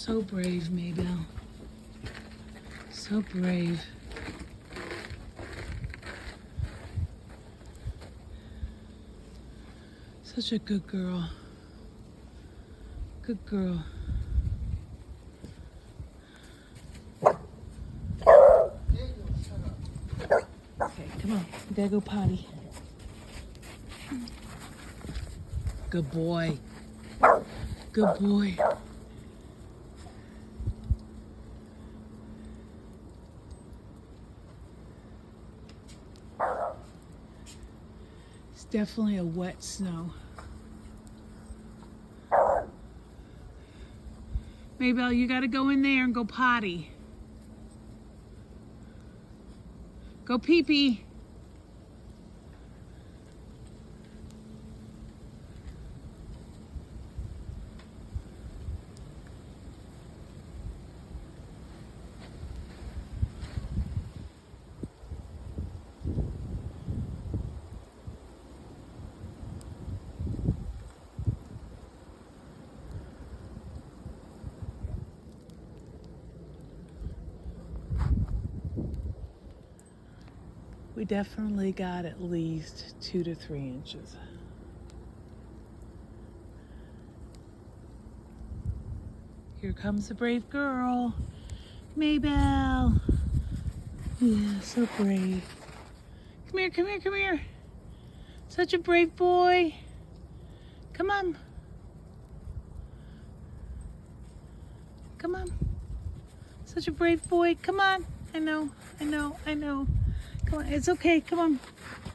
So brave, Maybelle. So brave. Such a good girl. Good girl. Okay, come on. We gotta go potty. Good boy. Good boy. It's definitely a wet snow. Maybelle, you gotta go in there and go potty. Go pee-pee. We definitely got at least 2 to 3 inches. Here comes the brave girl, Maybelle. Yeah, so brave. Come here, come here, come here. Such a brave boy. Come on. Come on. Such a brave boy. Come on. I know, I know, I know. Come on, it's okay, come on.